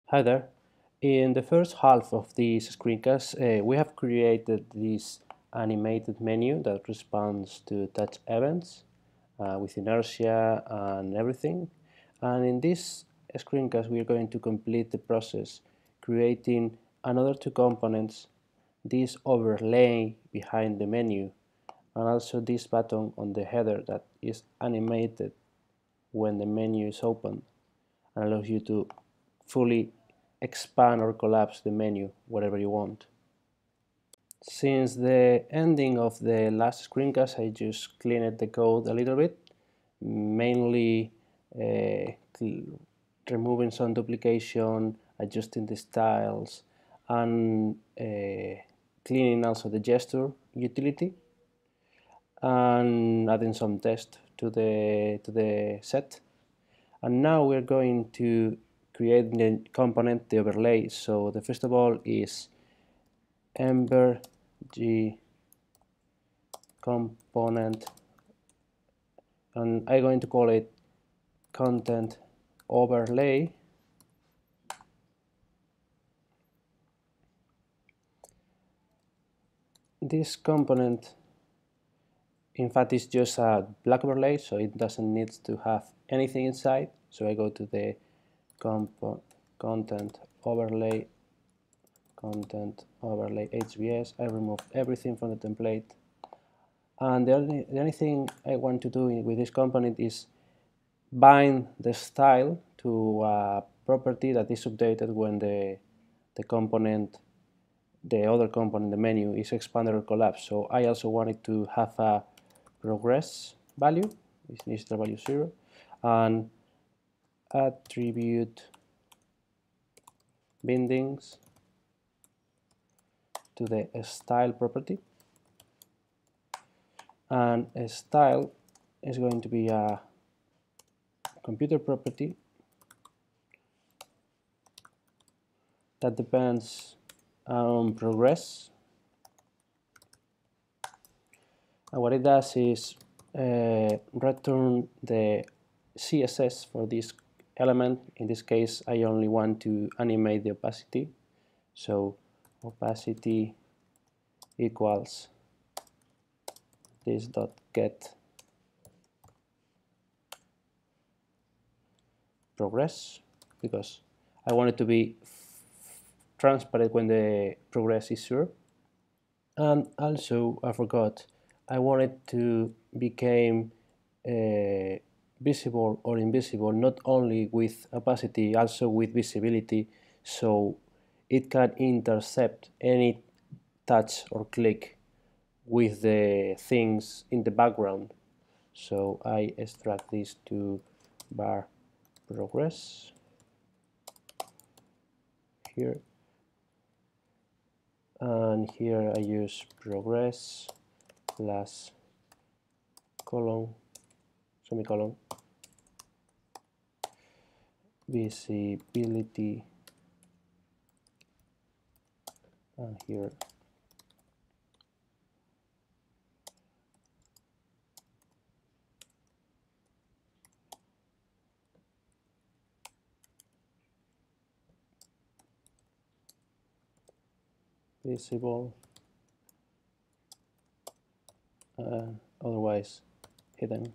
Hi there. In the first half of this screencast, we have created this animated menu that responds to touch events with inertia and everything. And in this screencast, we are going to complete the process creating another two components, this overlay behind the menu, and also this button on the header that is animated when the menu is open and allows you to fully expand or collapse the menu wherever you want. Since the ending of the last screencast, I just cleaned the code a little bit, mainly removing some duplication, adjusting the styles, and cleaning also the gesture utility, and adding some text to the set. And now we're going to create the component, the overlay. So the first of all is Ember.js component, and I'm going to call it content overlay. This component, in fact, is just a black overlay, so it doesn't need to have anything inside. So I go to the content overlay HBS. I remove everything from the template. And the only thing I want to do with this component is bind the style to a property that is updated when the component, the other component, the menu, is expanded or collapsed. So I also wanted to have a progress value, this needs the value 0, and attribute bindings to the style property. And a style is going to be a computer property that depends on progress. And what it does is return the CSS for this element. In this case, I only want to animate the opacity. So opacity equals this dot get progress, because I want it to be transparent when the progress is 0. And also, I forgot, I want it to become visible or invisible, not only with opacity, also with visibility, so it can intercept any touch or click with the things in the background. So I extract this to bar progress here, and here I use progress plus colon, semicolon, visibility, and here visible, otherwise hidden.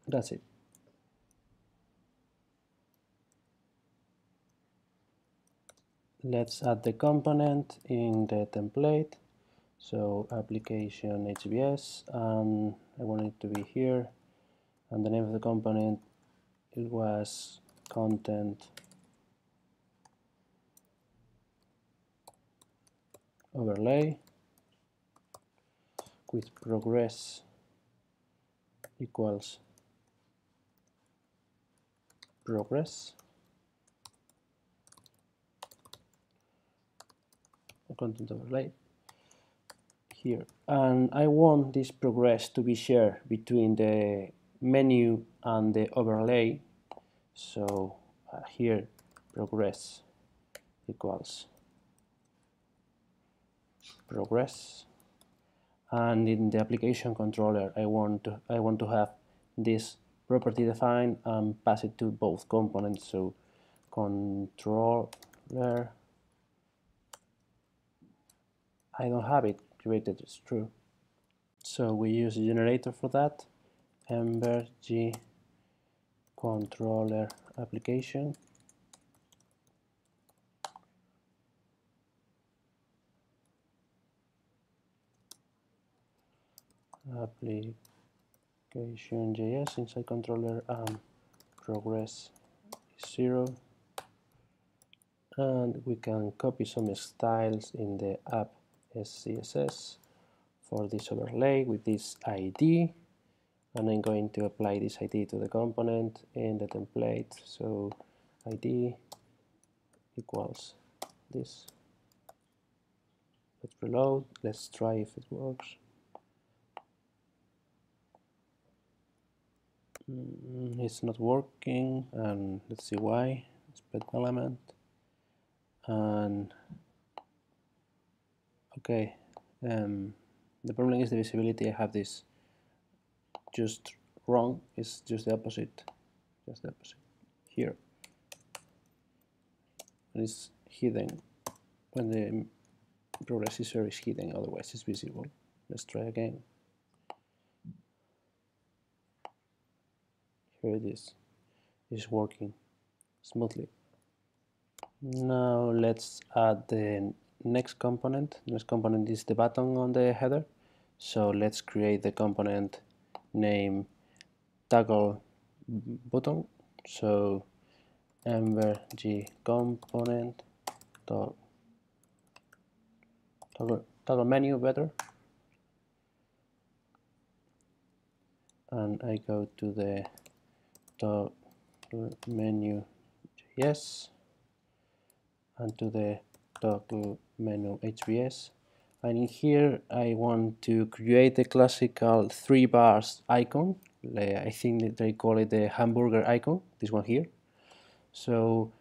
That's it. Let's add the component in the template. So application HBS, and I want it to be here, and the name of the component, it was content overlay with progress equals progress, content overlay here. And I want this progress to be shared between the menu and the overlay. So here progress equals progress, and in the application controller I want to have this property defined and pass it to both components. So controller, I don't have it created, it's true. So we use a generator for that. Ember.js controller application. Application.js inside controller, and progress is 0. And we can copy some styles in the app SCSS for this overlay with this ID, and I'm going to apply this ID to the component in the template. So ID equals this. Let's reload. Let's try if it works. It's not working, and let's see why. Spread element, and okay. The problem is the visibility. I have this just wrong. It's just the opposite. Just the opposite here. And it's hidden when the progressor is hidden. Otherwise, it's visible. Let's try again. Here it is. It's working smoothly. Now let's add the next component. Next component is the button on the header. So let's create the component name toggle button. So Ember.js component toggle menu better. And I go to the toggle menu JS and to the toggle menu HBS, and in here I want to create the classical 3 bars icon. I think that they call it the hamburger icon, this one here. So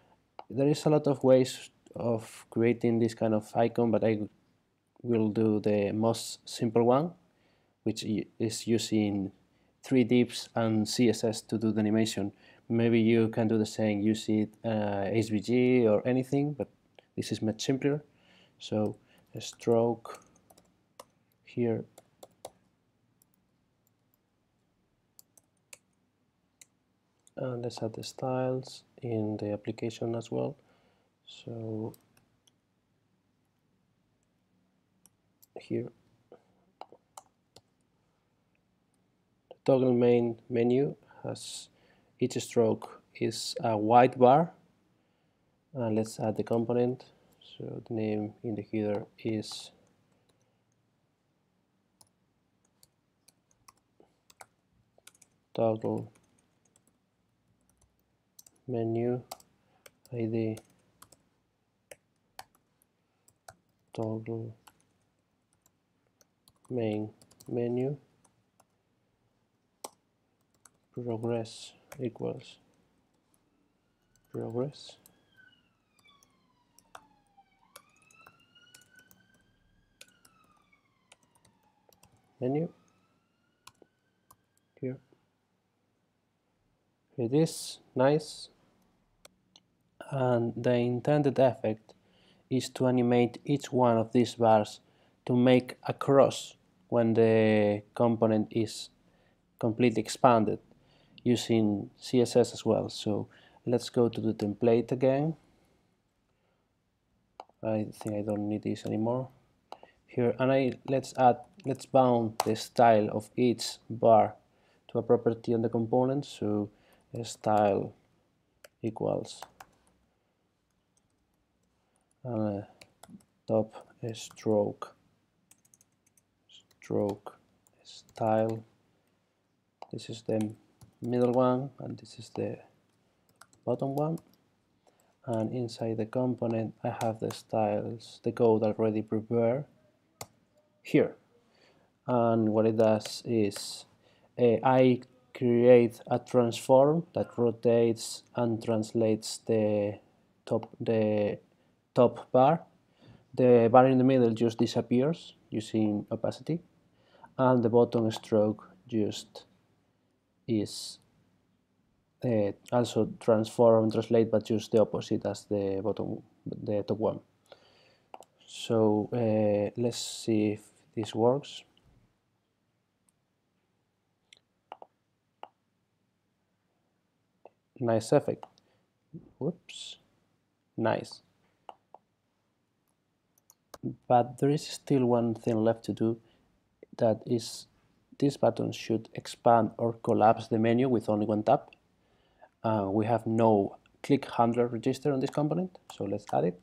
there is a lot of ways of creating this kind of icon, but I will do the most simple one, which is using 3 divs and CSS to do the animation. Maybe you can do the same, use it HBG or anything, but this is much simpler. So a stroke here, and let's add the styles in the application as well. So here, the toggle main menu has each stroke is a white bar, and let's add the component. So the name in the header is toggle menu ID toggle main menu progress equals progress menu. Here it is, nice. And the intended effect is to animate each one of these bars to make a cross when the component is completely expanded, using CSS as well. So let's go to the template again. I think I don't need this anymore. Here, and let's bound the style of each bar to a property on the component. So style equals top stroke style. This is the middle one, and this is the bottom one. And inside the component I have the styles, the code already prepared here. And what it does is I create a transform that rotates and translates the top bar. The bar in the middle just disappears using opacity, and the bottom stroke just is also transform and translate, but just the opposite as the top one. So let's see if this works. Nice effect. Whoops. Nice. But there is still one thing left to do, that is this button should expand or collapse the menu with only one tap. We have no click handler register on this component, so let's add it.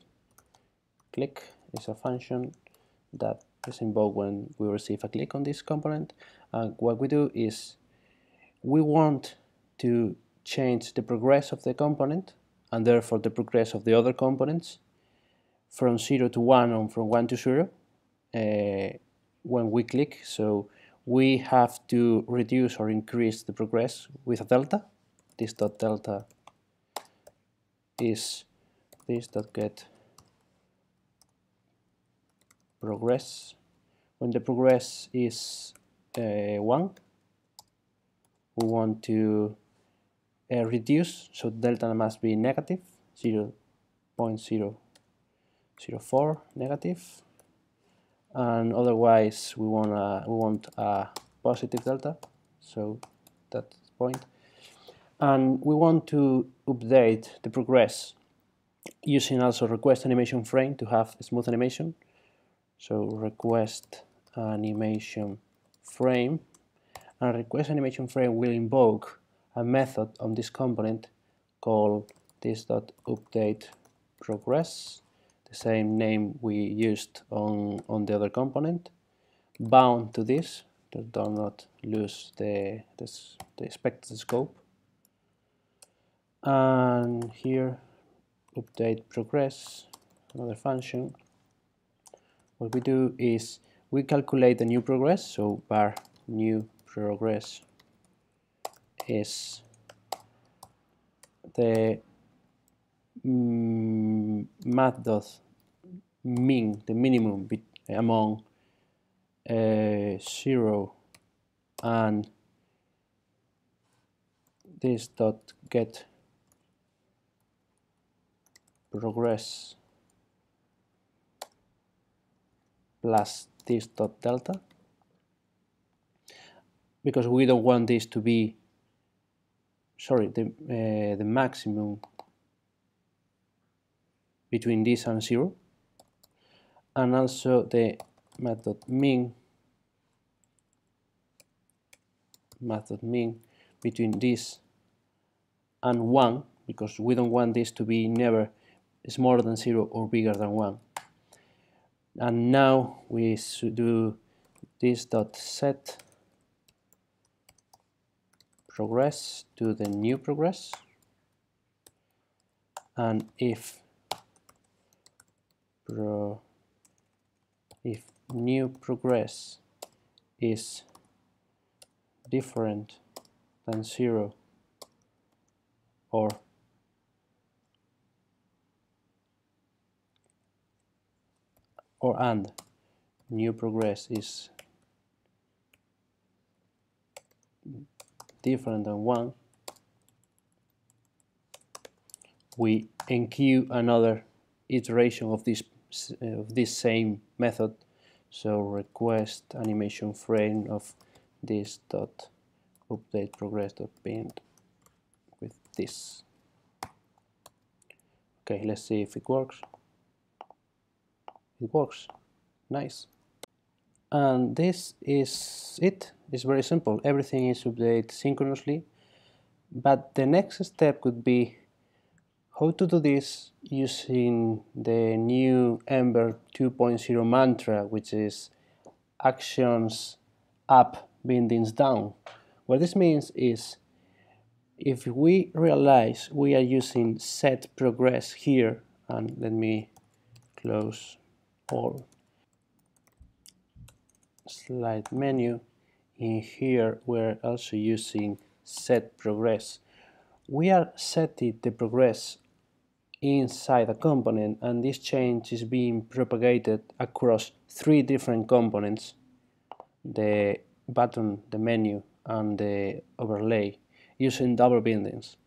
Click is a function that is invoked when we receive a click on this component. And what we do is we want to change the progress of the component, and therefore the progress of the other components, from 0 to 1 and from 1 to 0 when we click. So we have to reduce or increase the progress with a delta. This dot delta is this dot get progress. When the progress is 1, we want to reduce, so delta must be negative, 0.004 negative, and otherwise we want a positive delta, so that's the point. And we want to update the progress using also request animation frame to have smooth animation. So request animation frame, and request animation frame will invoke a method on this component called this.updateProgress, the same name we used on the other component, bound to this to do not lose the expected scope. And here update progress, another function. What we do is we calculate the new progress, so var new progress is the mean, the minimum among 0 and this dot get progress plus this dot delta, because we don't want this to be, sorry, the maximum between this and 0, and also the method mean between this and 1, because we don't want this to be never smaller than 0 or bigger than 1. And now we should do this dot set progress to the new progress, and if new progress is different than 0 or and new progress is different than 1, we enqueue another iteration of this same method. So request animation frame of this dot update progress dot bind with this. Okay, let's see if it works. It works. Nice. And this is it. It's very simple. Everything is updated synchronously. But the next step could be how to do this using the new Ember 2.0 mantra, which is actions up, bindings down. What this means is, if we realize we are using set progress here, and let me close all slide menu, in here we're also using set progress. We are setting the progress inside a component, and this change is being propagated across 3 different components: the button, the menu, and the overlay using double bindings.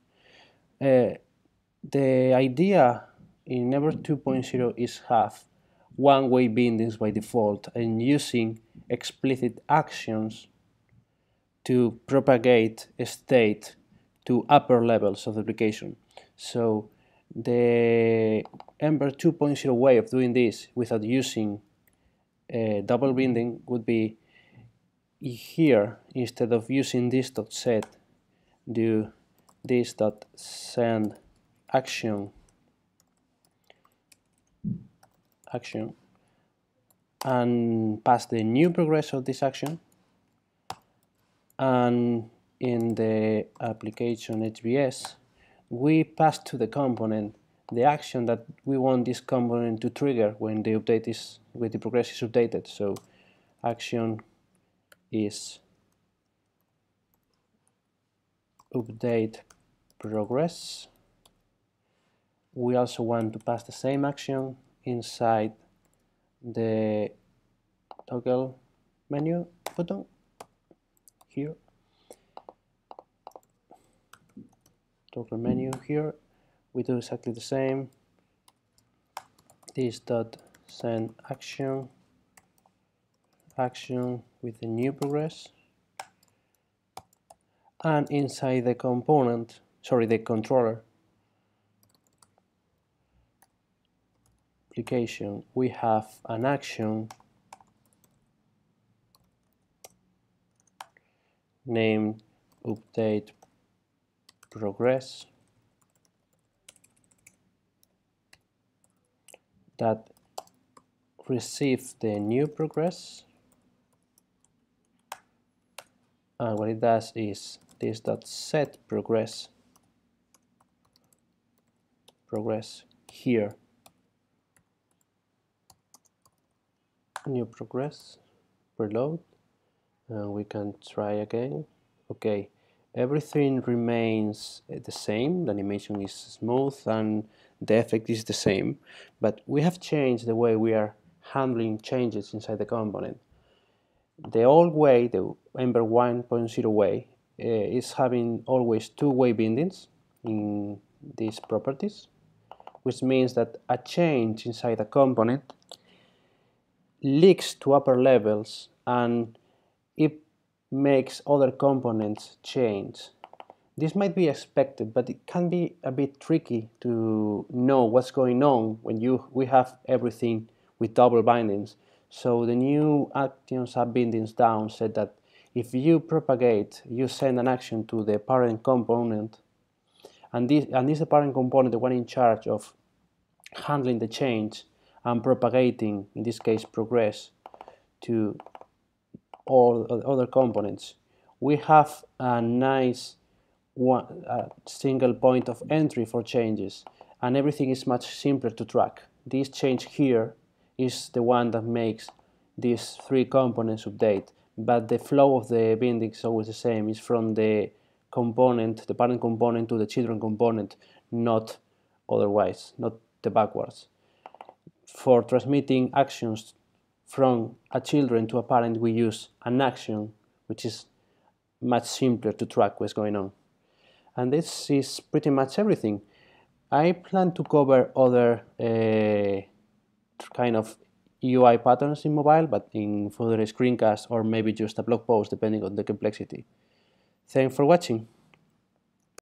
The idea in Ember 2.0 is have one-way bindings by default and using explicit actions to propagate a state to upper levels of the application. So the Ember 2.0 way of doing this without using double binding would be here, instead of using this.set, do this.send action and pass the new progress of this action, and in the application HBS we pass to the component the action that we want this component to trigger when the progress is updated. So action is update progress. We also want to pass the same action inside the toggle menu button here. Toggle menu here. We do exactly the same. This.send action with the new progress. And inside the the controller application, we have an action named update progress that receives the new progress, and what it does is this.set progress here, new progress, reload, and we can try again. Okay, everything remains the same, the animation is smooth and the effect is the same, but we have changed the way we are handling changes inside the component. The old way, the Ember 1.0 way, is having always two-way bindings in these properties, which means that a change inside a component leaks to upper levels and it makes other components change. This might be expected, but it can be a bit tricky to know what's going on when we have everything with double bindings. So the new actions up bindings down said that if you propagate, you send an action to the parent component, and this is the parent component, the one in charge of handling the change and propagating, in this case progress, to all other components. We have a nice single point of entry for changes, and everything is much simpler to track. This change here is the one that makes these three components update, but the flow of the binding is always the same. It's from the component, the parent component, to the children component, not otherwise, not the backwards. For transmitting actions from a children to a parent, we use an action, which is much simpler to track what's going on. And this is pretty much everything. I plan to cover other kind of UI patterns in mobile, but in further screencast or maybe just a blog post, depending on the complexity. Thanks for watching.